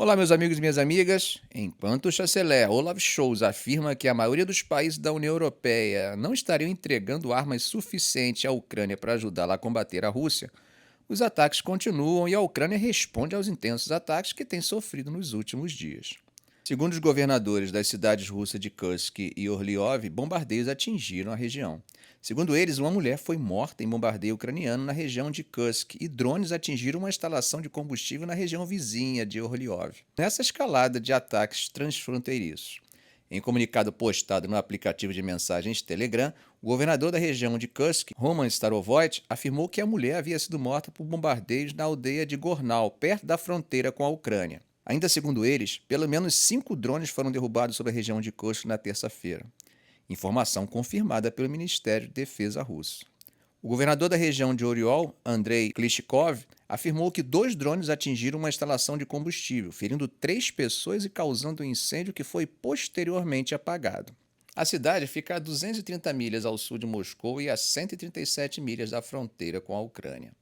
Olá, meus amigos e minhas amigas. Enquanto o chanceler Olaf Scholz afirma que a maioria dos países da União Europeia não estariam entregando armas suficientes à Ucrânia para ajudá-la a combater a Rússia, os ataques continuam e a Ucrânia responde aos intensos ataques que tem sofrido nos últimos dias. Segundo os governadores das cidades russas de Kursk e Orliov, bombardeios atingiram a região. Segundo eles, uma mulher foi morta em bombardeio ucraniano na região de Kursk e drones atingiram uma instalação de combustível na região vizinha de Orliov. Nessa escalada de ataques transfronteiriços. Em comunicado postado no aplicativo de mensagens Telegram, o governador da região de Kursk, Roman Starovoit, afirmou que a mulher havia sido morta por bombardeios na aldeia de Gornal, perto da fronteira com a Ucrânia. Ainda segundo eles, pelo menos 5 drones foram derrubados sobre a região de Kursk na terça-feira. Informação confirmada pelo Ministério de Defesa russo. O governador da região de Oriol, Andrei Klishkov, afirmou que 2 drones atingiram uma instalação de combustível, ferindo 3 pessoas e causando um incêndio que foi posteriormente apagado. A cidade fica a 230 milhas ao sul de Moscou e a 137 milhas da fronteira com a Ucrânia.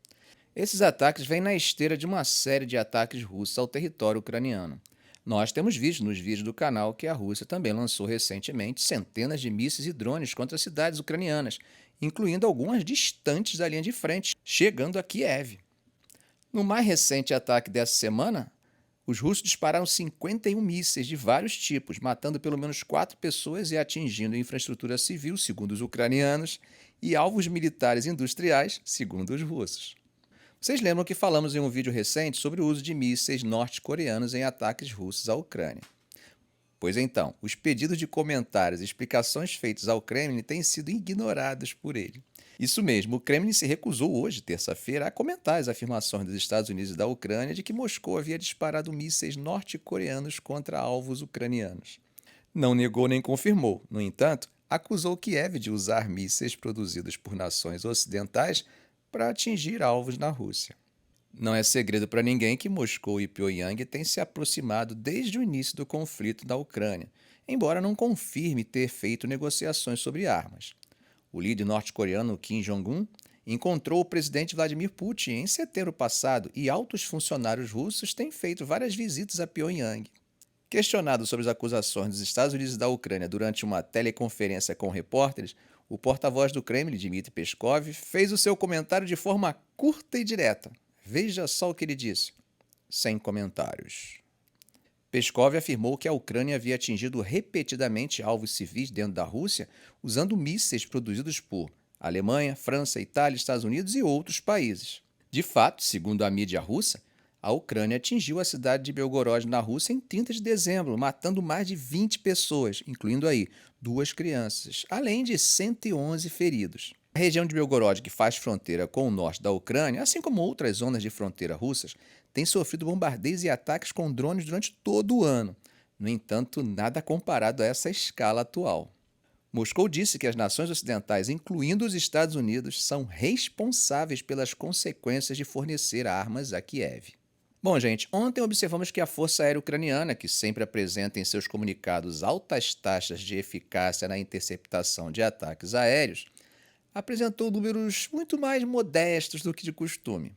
Esses ataques vêm na esteira de uma série de ataques russos ao território ucraniano. Nós temos visto nos vídeos do canal que a Rússia também lançou recentemente centenas de mísseis e drones contra cidades ucranianas, incluindo algumas distantes da linha de frente, chegando a Kiev. No mais recente ataque dessa semana, os russos dispararam 51 mísseis de vários tipos, matando pelo menos 4 pessoas e atingindo infraestrutura civil, segundo os ucranianos, e alvos militares e industriais, segundo os russos. Vocês lembram que falamos em um vídeo recente sobre o uso de mísseis norte-coreanos em ataques russos à Ucrânia? Pois então, os pedidos de comentários e explicações feitos ao Kremlin têm sido ignorados por ele. Isso mesmo, o Kremlin se recusou hoje, terça-feira, a comentar as afirmações dos Estados Unidos e da Ucrânia de que Moscou havia disparado mísseis norte-coreanos contra alvos ucranianos. Não negou nem confirmou, no entanto, acusou Kiev de usar mísseis produzidos por nações ocidentais para atingir alvos na Rússia. Não é segredo para ninguém que Moscou e Pyongyang têm se aproximado desde o início do conflito na Ucrânia, embora não confirme ter feito negociações sobre armas. O líder norte-coreano Kim Jong-un encontrou o presidente Vladimir Putin em setembro passado e altos funcionários russos têm feito várias visitas a Pyongyang. Questionado sobre as acusações dos Estados Unidos e da Ucrânia durante uma teleconferência com repórteres, o porta-voz do Kremlin, Dmitry Peskov, fez o seu comentário de forma curta e direta. Veja só o que ele disse. Sem comentários. Peskov afirmou que a Ucrânia havia atingido repetidamente alvos civis dentro da Rússia usando mísseis produzidos por Alemanha, França, Itália, Estados Unidos e outros países. De fato, segundo a mídia russa, a Ucrânia atingiu a cidade de Belgorod, na Rússia, em 30 de dezembro, matando mais de 20 pessoas, incluindo aí 2 crianças, além de 111 feridos. A região de Belgorod, que faz fronteira com o norte da Ucrânia, assim como outras zonas de fronteira russas, tem sofrido bombardeios e ataques com drones durante todo o ano. No entanto, nada comparado a essa escala atual. Moscou disse que as nações ocidentais, incluindo os Estados Unidos, são responsáveis pelas consequências de fornecer armas a Kiev. Bom, gente, ontem observamos que a Força Aérea Ucraniana, que sempre apresenta em seus comunicados altas taxas de eficácia na interceptação de ataques aéreos, apresentou números muito mais modestos do que de costume.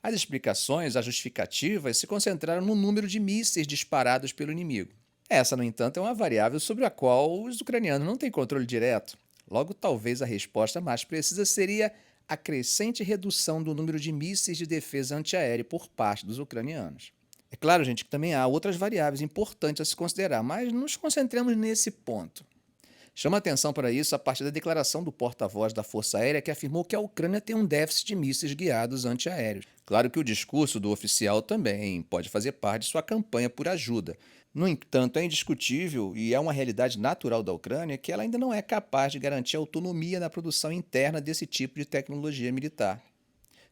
As explicações, as justificativas, se concentraram no número de mísseis disparados pelo inimigo. Essa, no entanto, é uma variável sobre a qual os ucranianos não têm controle direto. Logo, talvez a resposta mais precisa seria a crescente redução do número de mísseis de defesa antiaérea por parte dos ucranianos. É claro, gente, que também há outras variáveis importantes a se considerar, mas nos concentremos nesse ponto. Chama atenção para isso a partir da declaração do porta-voz da Força Aérea que afirmou que a Ucrânia tem um déficit de mísseis guiados antiaéreos. Claro que o discurso do oficial também pode fazer parte de sua campanha por ajuda. No entanto, é indiscutível e é uma realidade natural da Ucrânia que ela ainda não é capaz de garantir autonomia na produção interna desse tipo de tecnologia militar.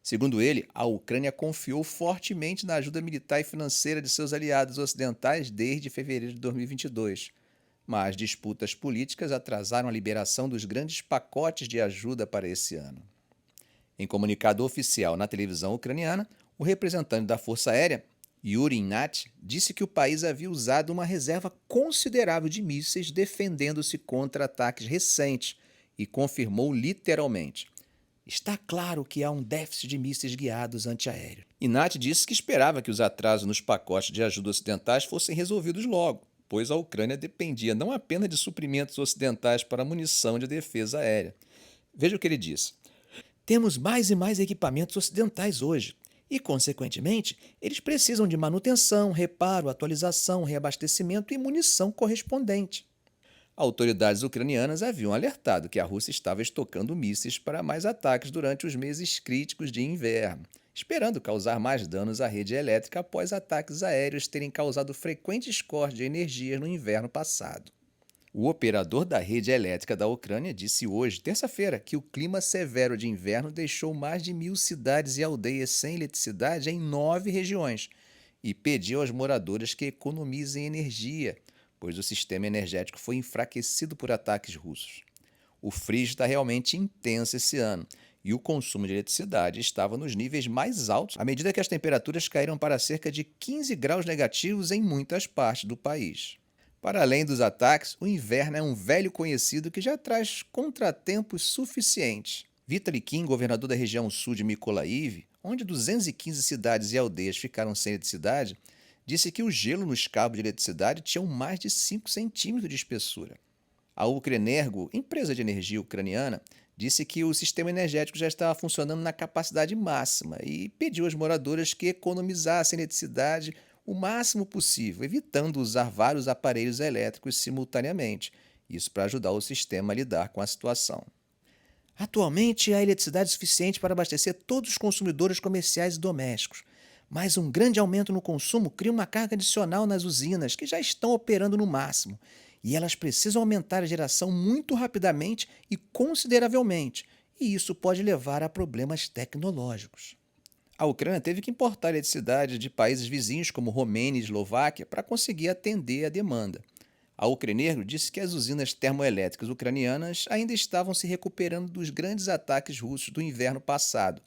Segundo ele, a Ucrânia confiou fortemente na ajuda militar e financeira de seus aliados ocidentais desde fevereiro de 2022. Mas disputas políticas atrasaram a liberação dos grandes pacotes de ajuda para esse ano. Em comunicado oficial na televisão ucraniana, o representante da Força Aérea, Yuri Ignat, disse que o país havia usado uma reserva considerável de mísseis defendendo-se contra ataques recentes e confirmou literalmente: Está claro que há um déficit de mísseis guiados antiaéreos. Ignat disse que esperava que os atrasos nos pacotes de ajuda ocidentais fossem resolvidos logo, pois a Ucrânia dependia não apenas de suprimentos ocidentais para munição de defesa aérea. Veja o que ele disse. Temos mais e mais equipamentos ocidentais hoje e, consequentemente, eles precisam de manutenção, reparo, atualização, reabastecimento e munição correspondente. Autoridades ucranianas haviam alertado que a Rússia estava estocando mísseis para mais ataques durante os meses críticos de inverno, esperando causar mais danos à rede elétrica após ataques aéreos terem causado frequentes cortes de energia no inverno passado. O operador da rede elétrica da Ucrânia disse hoje, terça-feira, que o clima severo de inverno deixou mais de 1.000 cidades e aldeias sem eletricidade em 9 regiões e pediu aos moradores que economizem energia, pois o sistema energético foi enfraquecido por ataques russos. O frio está realmente intenso esse ano e o consumo de eletricidade estava nos níveis mais altos à medida que as temperaturas caíram para cerca de 15 graus negativos em muitas partes do país. Para além dos ataques, o inverno é um velho conhecido que já traz contratempos suficientes. Vitaly Kim, governador da região sul de Mykolaiv, onde 215 cidades e aldeias ficaram sem eletricidade, disse que o gelo nos cabos de eletricidade tinha mais de 5 centímetros de espessura. A Ukrenergo, empresa de energia ucraniana, disse que o sistema energético já estava funcionando na capacidade máxima e pediu aos moradores que economizassem eletricidade o máximo possível, evitando usar vários aparelhos elétricos simultaneamente, isso para ajudar o sistema a lidar com a situação. Atualmente, há eletricidade suficiente para abastecer todos os consumidores comerciais e domésticos, mas um grande aumento no consumo cria uma carga adicional nas usinas, que já estão operando no máximo, e elas precisam aumentar a geração muito rapidamente e consideravelmente, e isso pode levar a problemas tecnológicos. A Ucrânia teve que importar eletricidade de países vizinhos como Romênia e Eslováquia para conseguir atender a demanda. A Ukrenergo disse que as usinas termoelétricas ucranianas ainda estavam se recuperando dos grandes ataques russos do inverno passado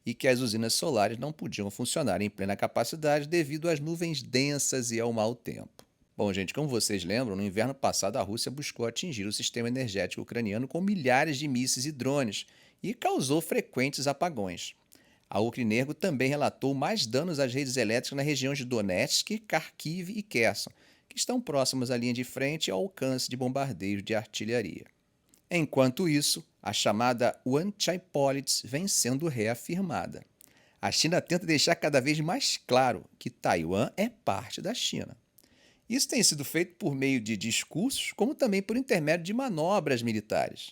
e que as usinas solares não podiam funcionar em plena capacidade devido às nuvens densas e ao mau tempo. Bom, gente, como vocês lembram, no inverno passado a Rússia buscou atingir o sistema energético ucraniano com milhares de mísseis e drones e causou frequentes apagões. A Ukrenergo também relatou mais danos às redes elétricas na região de Donetsk, Kharkiv e Kherson, que estão próximas à linha de frente e ao alcance de bombardeios de artilharia. Enquanto isso, a chamada One China Policy vem sendo reafirmada. A China tenta deixar cada vez mais claro que Taiwan é parte da China. Isso tem sido feito por meio de discursos, como também por intermédio de manobras militares.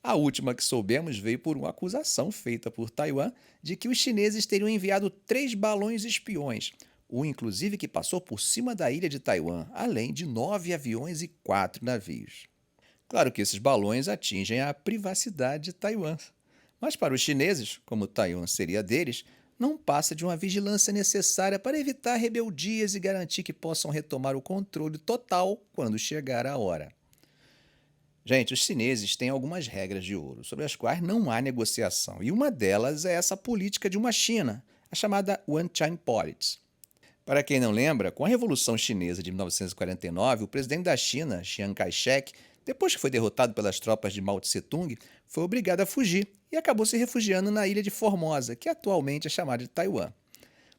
A última que soubemos veio por uma acusação feita por Taiwan de que os chineses teriam enviado 3 balões espiões, um inclusive que passou por cima da ilha de Taiwan, além de 9 aviões e 4 navios. Claro que esses balões atingem a privacidade de Taiwan, mas para os chineses, como Taiwan seria deles, não passa de uma vigilância necessária para evitar rebeldias e garantir que possam retomar o controle total quando chegar a hora. Gente, os chineses têm algumas regras de ouro, sobre as quais não há negociação, e uma delas é essa política de uma China, a chamada One China Policy. Para quem não lembra, com a Revolução Chinesa de 1949, o presidente da China, Chiang Kai-shek, depois que foi derrotado pelas tropas de Mao Tse-tung, foi obrigado a fugir e acabou se refugiando na ilha de Formosa, que atualmente é chamada de Taiwan.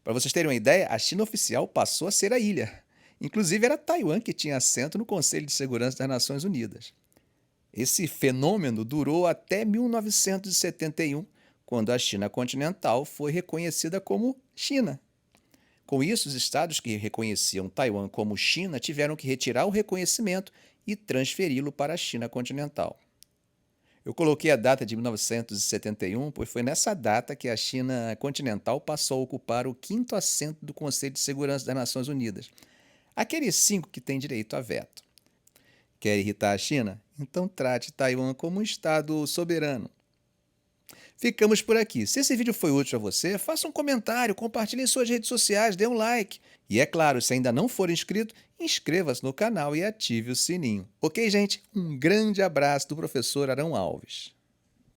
Para vocês terem uma ideia, a China oficial passou a ser a ilha. Inclusive era Taiwan que tinha assento no Conselho de Segurança das Nações Unidas. Esse fenômeno durou até 1971, quando a China continental foi reconhecida como China. Com isso, os estados que reconheciam Taiwan como China tiveram que retirar o reconhecimento e transferi-lo para a China continental. Eu coloquei a data de 1971, pois foi nessa data que a China continental passou a ocupar o 5º assento do Conselho de Segurança das Nações Unidas, aqueles 5 que têm direito a veto. Quer irritar a China? Então trate Taiwan como um estado soberano. Ficamos por aqui. Se esse vídeo foi útil a você, faça um comentário, compartilhe em suas redes sociais, dê um like. E é claro, se ainda não for inscrito, inscreva-se no canal e ative o sininho. Ok, gente? Um grande abraço do professor Arão Alves.